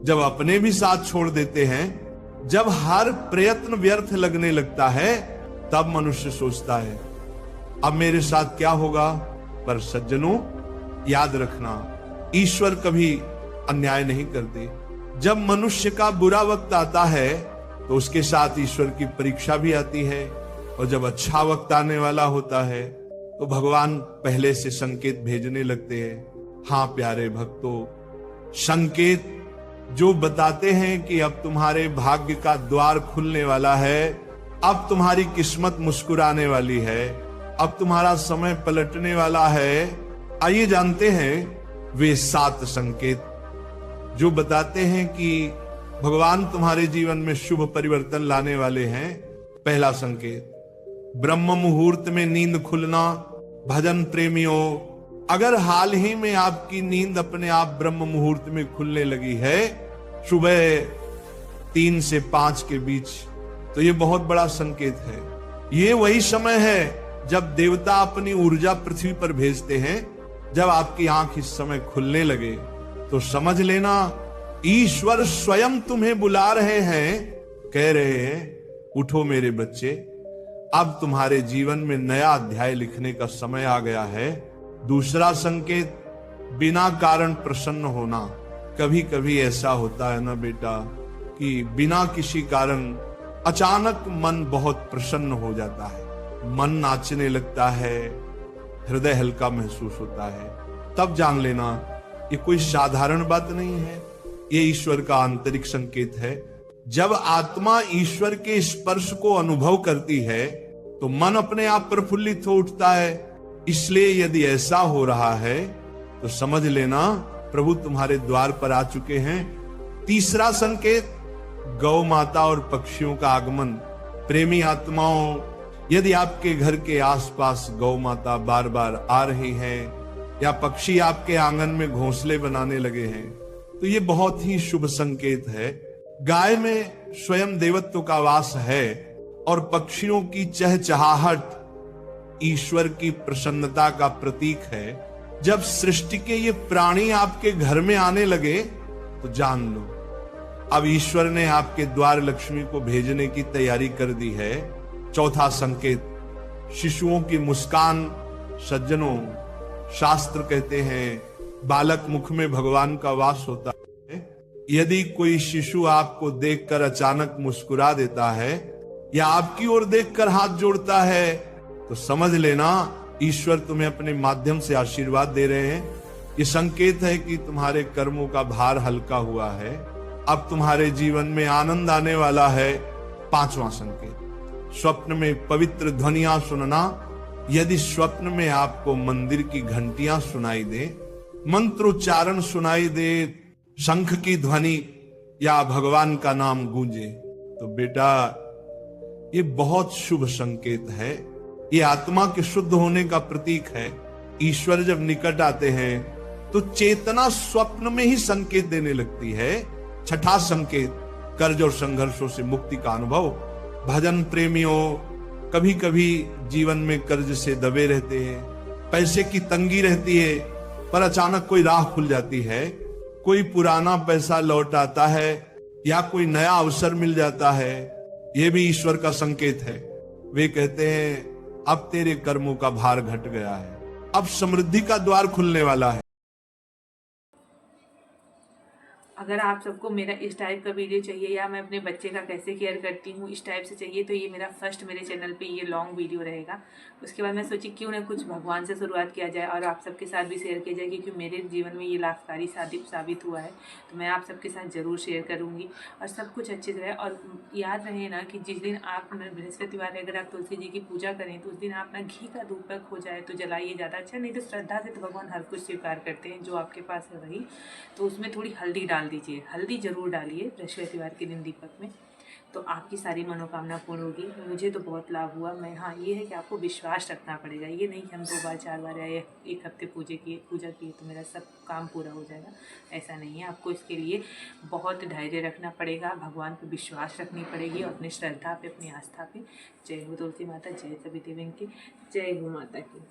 जब अपने भी साथ छोड़ देते हैं, जब हर प्रयत्न व्यर्थ लगने लगता है, तब मनुष्य सोचता है अब मेरे साथ क्या होगा। पर सज्जनों, याद रखना, ईश्वर कभी अन्याय नहीं करते। जब मनुष्य का बुरा वक्त आता है तो उसके साथ ईश्वर की परीक्षा भी आती है, और जब अच्छा वक्त आने वाला होता है तो भगवान पहले से संकेत भेजने लगते हैं। हाँ प्यारे भक्तों, संकेत जो बताते हैं कि अब तुम्हारे भाग्य का द्वार खुलने वाला है, अब तुम्हारी किस्मत मुस्कुराने वाली है, अब तुम्हारा समय पलटने वाला है। आइए जानते हैं वे 7 संकेत जो बताते हैं कि भगवान तुम्हारे जीवन में शुभ परिवर्तन लाने वाले हैं। पहला संकेत, ब्रह्म मुहूर्त में नींद खुलना। भजन प्रेमियों, अगर हाल ही में आपकी नींद अपने आप ब्रह्म मुहूर्त में खुलने लगी है, सुबह 3 से 5 के बीच, तो ये बहुत बड़ा संकेत है। ये वही समय है जब देवता अपनी ऊर्जा पृथ्वी पर भेजते हैं। जब आपकी आंख इस समय खुलने लगे तो समझ लेना ईश्वर स्वयं तुम्हें बुला रहे हैं, कह रहे हैं उठो मेरे बच्चे, अब तुम्हारे जीवन में नया अध्याय लिखने का समय आ गया है। दूसरा संकेत, बिना कारण प्रसन्न होना। कभी कभी ऐसा होता है ना बेटा कि बिना किसी कारण अचानक मन बहुत प्रसन्न हो जाता है, मन नाचने लगता है, हृदय हल्का महसूस होता है। तब जान लेना ये कोई साधारण बात नहीं है, ये ईश्वर का आंतरिक संकेत है। जब आत्मा ईश्वर के स्पर्श को अनुभव करती है तो मन अपने आप प्रफुल्लित हो उठता है। इसलिए यदि ऐसा हो रहा है तो समझ लेना प्रभु तुम्हारे द्वार पर आ चुके हैं। तीसरा संकेत, गौ माता और पक्षियों का आगमन। प्रेमी आत्माओं, यदि आपके घर के आसपास गौ माता बार बार आ रही हैं या पक्षी आपके आंगन में घोंसले बनाने लगे हैं, तो ये बहुत ही शुभ संकेत है। गाय में स्वयं देवत्व का वास है और पक्षियों की चहचहाहट ईश्वर की प्रसन्नता का प्रतीक है। जब सृष्टि के ये प्राणी आपके घर में आने लगे तो जान लो अब ईश्वर ने आपके द्वार लक्ष्मी को भेजने की तैयारी कर दी है। चौथा संकेत, शिशुओं की मुस्कान। सज्जनों, शास्त्र कहते हैं बालक मुख में भगवान का वास होता है। यदि कोई शिशु आपको देखकर अचानक मुस्कुरा देता है या आपकी ओर देखकर हाथ जोड़ता है तो समझ लेना ईश्वर तुम्हें अपने माध्यम से आशीर्वाद दे रहे हैं। ये संकेत है कि तुम्हारे कर्मों का भार हल्का हुआ है, अब तुम्हारे जीवन में आनंद आने वाला है। पांचवा संकेत, स्वप्न में पवित्र ध्वनियां सुनना। यदि स्वप्न में आपको मंदिर की घंटियां सुनाई दे, मंत्रोच्चारण सुनाई दे, शंख की ध्वनि या भगवान का नाम गूंजे, तो बेटा ये बहुत शुभ संकेत है। ये आत्मा के शुद्ध होने का प्रतीक है। ईश्वर जब निकट आते हैं तो चेतना स्वप्न में ही संकेत देने लगती है। छठा संकेत, कर्ज और संघर्षों से मुक्ति का अनुभव। भजन प्रेमियों, कभी कभी जीवन में कर्ज से दबे रहते हैं, पैसे की तंगी रहती है, पर अचानक कोई राह खुल जाती है, कोई पुराना पैसा लौट आता है या कोई नया अवसर मिल जाता है। यह भी ईश्वर का संकेत है। वे कहते हैं अब तेरे कर्मों का भार घट गया है, अब समृद्धि का द्वार खुलने वाला है। अगर आप सबको मेरा इस टाइप का वीडियो चाहिए या मैं अपने बच्चे का कैसे केयर करती हूँ इस टाइप से चाहिए, तो ये मेरा फर्स्ट मेरे चैनल पे ये लॉन्ग वीडियो रहेगा। उसके बाद मैं सोची क्यों ना कुछ भगवान से शुरुआत किया जाए और आप सबके साथ भी शेयर किया जाए, क्योंकि मेरे जीवन में ये लाभकारी साबित हुआ है। तो मैं आप सबके साथ ज़रूर शेयर करूँगी और सब कुछ अच्छे से रहे। और याद रहे ना कि जिस दिन आप बृहस्पतिवार अगर आप तुलसी जी की पूजा करें तो उस दिन आप ना घी का धूपक हो जाए तो जलाइए ज़्यादा अच्छा, नहीं तो श्रद्धा से तो भगवान हर कुछ स्वीकार करते हैं जो आपके पास है वही। तो उसमें थोड़ी हल्दी डाल दीजिए, हल्दी जरूर डालिए बृहस्पतिवार के दिन दीपक में, तो आपकी सारी मनोकामना पूर्ण होगी। मुझे तो बहुत लाभ हुआ। मैं हाँ, ये है कि आपको विश्वास रखना पड़ेगा। ये नहीं कि हम 2 बार 4 बार या एक हफ्ते पूजा किए तो मेरा सब काम पूरा हो जाएगा, ऐसा नहीं है। आपको इसके लिए बहुत धैर्य रखना पड़ेगा, भगवान पर विश्वास रखनी पड़ेगी और अपनी श्रद्धा पे, अपनी आस्था पे। जय हो तुलसी माता, जय सभी देवी की, जय गौ माता की।